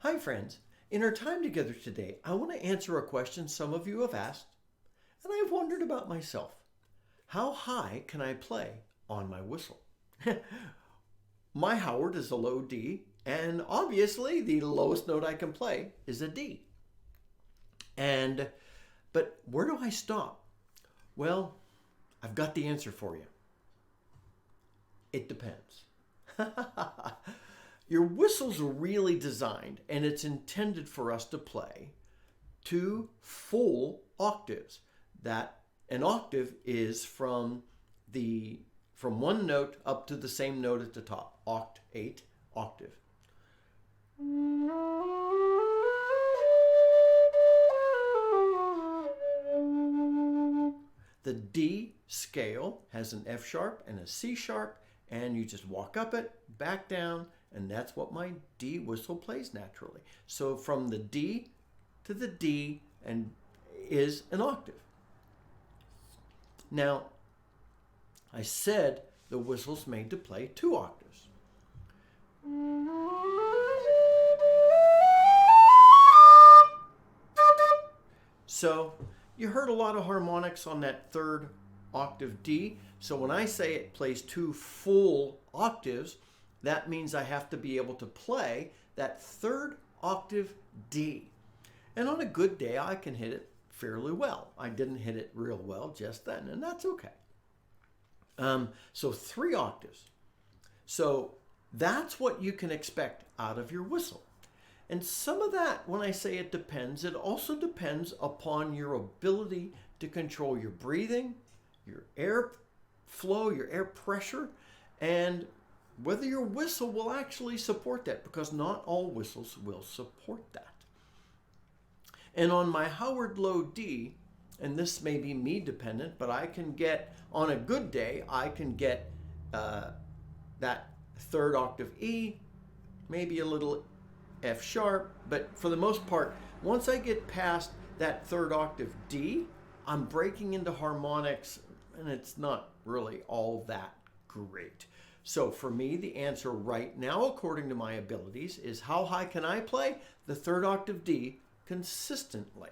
Hi, friends. In our time together today, I want to answer a question some of you have asked, and I've wondered about myself. How high can I play on my whistle? My Howard is a low D, and obviously the lowest note I can play is a D. But where do I stop? Well, I've got the answer for you. It depends. Your whistle's really designed, and it's intended for us to play two full octaves. That an octave is from one note up to the same note at the top. Octave, octave. The D scale has an F sharp and a C sharp, and you just walk up it, back down, and that's what my D whistle plays naturally. So from the D to the D and is an octave. Now, I said the whistle's made to play two octaves. So you heard a lot of harmonics on that third octave D. So when I say it plays two full octaves, that means I have to be able to play that third octave D. And on a good day, I can hit it fairly well. I didn't hit it real well just then, and that's okay. So three octaves. So that's what you can expect out of your whistle. And some of that, when I say it depends, it also depends upon your ability to control your breathing, your air flow, your air pressure, and whether your whistle will actually support that, because not all whistles will support that. And on my Howard low D, and this may be me dependent, but I can get, on a good day, I can get that third octave E, maybe a little F sharp, but for the most part, once I get past that third octave D, I'm breaking into harmonics, and it's not really all that great. So for me, the answer right now, according to my abilities, is how high can I play the third octave D consistently?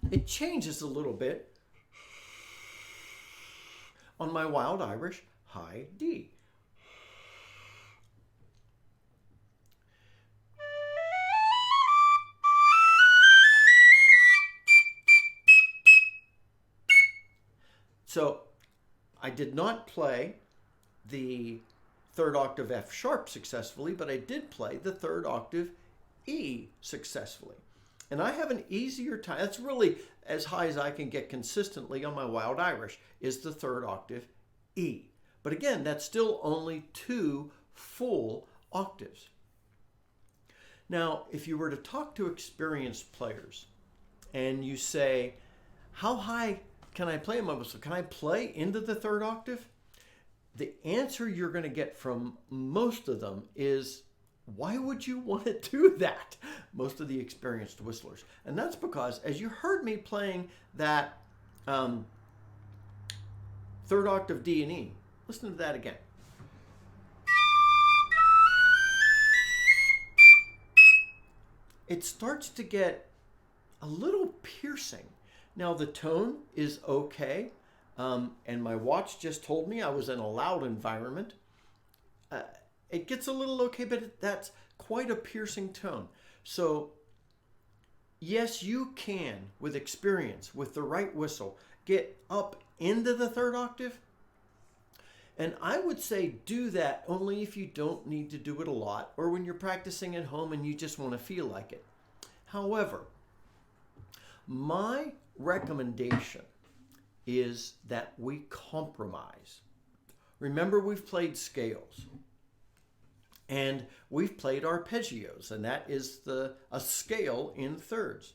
It changes a little bit on my Wild Irish high D. So I did not play the third octave F sharp successfully, but I did play the third octave E successfully. And I have an easier time. That's really as high as I can get consistently on my Wild Irish, is the third octave E. But again, that's still only two full octaves. Now, if you were to talk to experienced players and you say, how high can I play my whistle? Can I play into the third octave? The answer you're going to get from most of them is, why would you want to do that? Most of the experienced whistlers. And that's because, as you heard me playing that third octave D and E, listen to that again. It starts to get a little piercing. Now the tone is okay, and my watch just told me I was in a loud environment. It gets a little okay, but that's quite a piercing tone. So yes, you can, with experience, with the right whistle, get up into the third octave. And I would say do that only if you don't need to do it a lot, or when you're practicing at home and you just want to feel like it. However, my recommendation is that we compromise. Remember, we've played scales and we've played arpeggios, and that is a scale in thirds.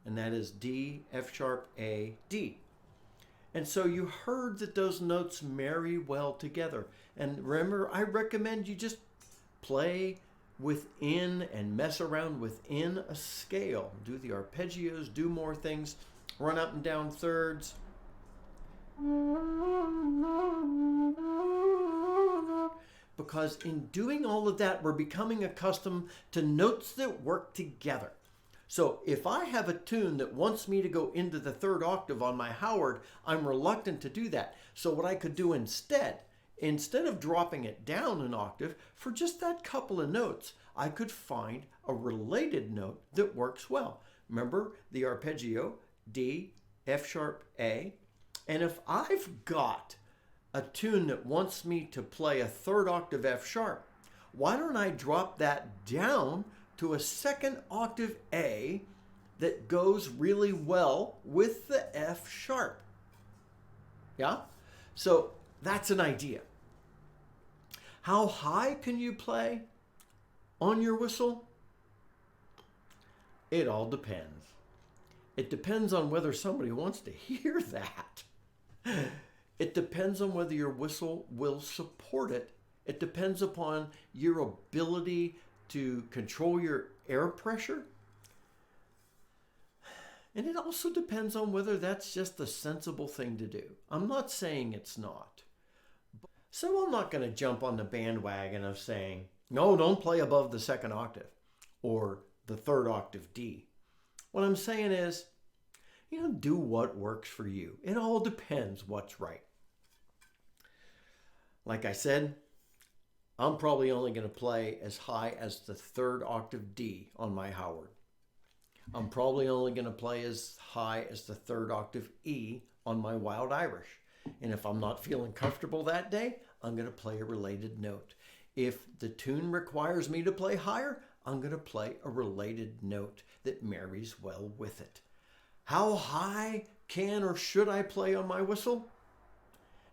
And that is D, F sharp, A, D. And so you heard that those notes marry well together. And remember, I recommend you just play within and mess around within a scale. Do the arpeggios, do more things, run up and down thirds. Because in doing all of that, we're becoming accustomed to notes that work together. So if I have a tune that wants me to go into the third octave on my Howard, I'm reluctant to do that. So what I could do instead of dropping it down an octave, for just that couple of notes, I could find a related note that works well. Remember the arpeggio, D, F sharp, A. And if I've got a tune that wants me to play a third octave F sharp, why don't I drop that down to a second octave A that goes really well with the F sharp? Yeah? So that's an idea. How high can you play on your whistle? It all depends. It depends on whether somebody wants to hear that. It depends on whether your whistle will support it. It depends upon your ability to control your air pressure. And it also depends on whether that's just a sensible thing to do. I'm not saying it's not. So I'm not going to jump on the bandwagon of saying, no, don't play above the second octave or the third octave D. What I'm saying is, do what works for you. It all depends what's right. Like I said, I'm probably only going to play as high as the third octave D on my Howard. I'm probably only going to play as high as the third octave E on my Wild Irish. And if I'm not feeling comfortable that day, I'm going to play a related note. If the tune requires me to play higher, I'm going to play a related note that marries well with it. How high can or should I play on my whistle?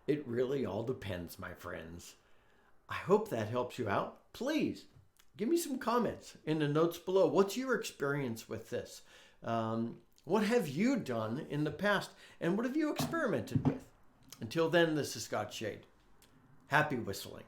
It really all depends, my friends. I hope that helps you out. Please give me some comments in the notes below. What's your experience with this? What have you done in the past? And what have you experimented with? Until then, this is Scott Shade. Happy whistling.